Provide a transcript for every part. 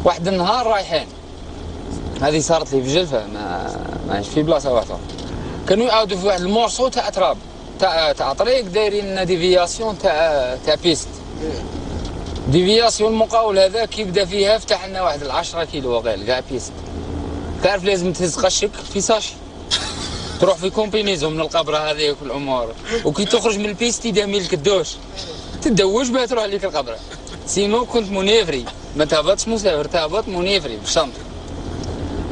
واحد النهار رايحين، هذه صارت لي في جلفه، ماهيش في بلاصه واحده، كانوا يعاودوا في واحد المورسو تاع تراب تاع طريق دايرين ديفياسيون تاع بيست. ديفياسيون المقاول هذا كي بدا فيها فتح لنا واحد 10 كيلو وغير كاع بيست. تعرف لازم تهز قشك في ساشي، تروح في كومبينيزو من القبره هذيك والامور، وكي تخرج من البيست يداميلك الدوش تدوش باه تروح ليك القبره. سينو كنت منيفري، ما تهبطش مسافر، تهبط منيفري بالشنطه.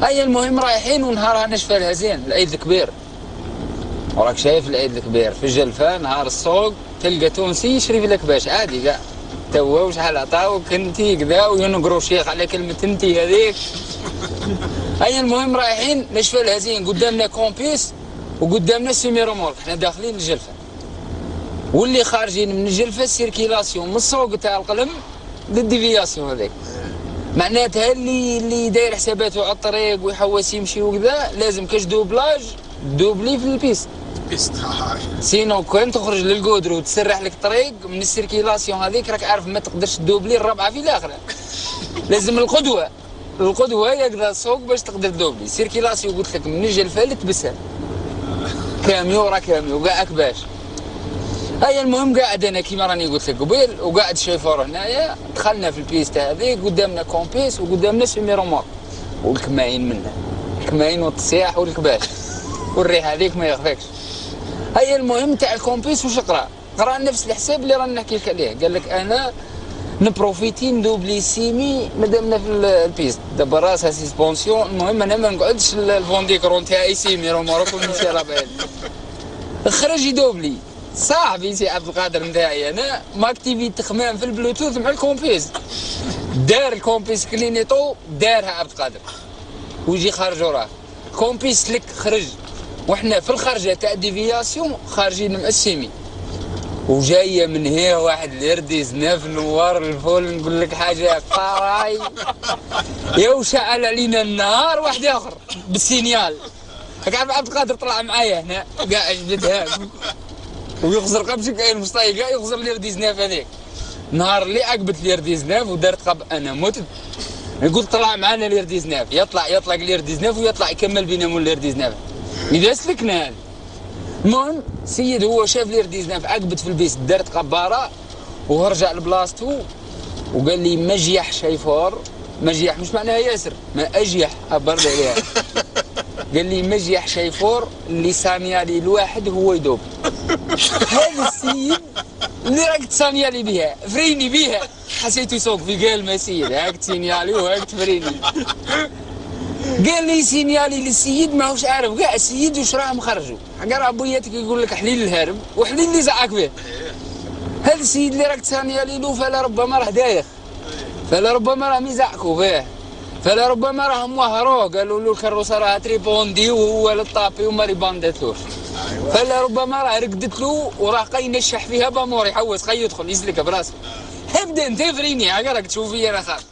هيا المهم رايحين، ونهارها نشفى لها زين العيد الكبير، وراك شايف العيد الكبير في جلفه نهار السوق تلقى تونسي يشري في الكباش عادي كاع، توا وشحال عطاوك انتي كذا وينقروا شيخ على كلمه انتي هذيك. هيا المهم رايحين نشفى لها زين، قدامنا كومبيس وقدامنا سيمي رومورك، حنا داخلين الجلفه، واللي خارجين من الجلفه سيركيلاسيون من السوق تاع القلم للديفياسيون هذيك. معناتها اللي داير حساباته على الطريق ويحوس يمشي وكذا لازم كاش دوبلاج دوبلي في البيست. سينو كان تخرج للقودر وتسرح لك الطريق من السيركيلاسيون هذيك، راك عارف ما تقدرش تدوبلي الربعه في الاخره. لازم القدوه يقدر السوق باش تقدر تدوبلي. سيركيلاسيون قلت لك من الجلفه لتبسها كاميو ورا كاميو كاع كباش. هيا المهم قاعد انا كيما راني قلت لك قبيل، وقاعد الشيفور هنايا، دخلنا في البيستا هذيك قدامنا كومبيس وقدامنا سيمي رومور، والكماين منا الكماين والتصياح والكباش والريحه هذيك ما يخفاكش. هيا المهم تاع الكومبيس واش قرا نفس الحساب اللي رانا نحكي لك عليه، قال لك انا نبروفيتي ندوبلي سيمي مادامنا في البيست دابا راسها سيسبونسيون. المهم انا ما نقعدش الفونديكرون تاعي سيمي رومور ونمشي رابعين، خرج يدوبلي صاحبي سي عبد القادر نتاعي انا ماكتيفي تخمام في البلوتوث مع الكومبيس، دار الكومبيس كلينيطو دارها عبد القادر ويجي خارج وراه كومبيس لك خرج، وحنا في الخرجه تاع ديفياسيون خارجين مع السيمي، وجايه من هنا واحد اليردي زناف نوار الفول. نقول لك حاجه فراي يا وشعل علينا النهار واحد اخر بالسينيال. عارف عبد القادر طلع معايا هنا قاعد جبدها ويخزر قبشك كاين مصطايقه يخزر اليردي زناف هذيك. نهار اللي عقبت اليردي زناف ودارت قب انا مت، يقول طلع معنا اليردي زناف، يطلق اليردي زناف ويطلع يكمل بينا مول اليردي زناف. اذا سلكنا هذا المهم سيد هو شاف اليردي زناف عقبت في البيس دارت قباره ورجع لبلاصتو وقال لي مجيح شيفور، مجيح مش معناها ياسر، ما اجيح برد عليها. قال لي مجيح شيفور اللي سانيالي الواحد هو يدوب. هذا السيد اللي راك تسانيالي بها فريني بها، حسيته يسوق في قال سيد هاك تسينيالي وهاك تفريني. قال لي سينيالي للسيد ماهوش عارف كاع السيد واش راه مخرجو، قرا بوياتك يقول لك حليل الهارب وحليل اللي زعاك به. هذا السيد اللي راك تسانيالي له فلربما راه دايخ، فلربما راه ميزعكو فيه، فلربما راه موهروه قالوا له الكروسه راه تريبوندي وهو للطابي وما ريباندتلوش، فلربما راه رقدت له وراه قاي ينشح فيها بامور يحوس قاي يدخل يسلك براسه. ابدا انت فريني راك تشوف فيا انا خاف.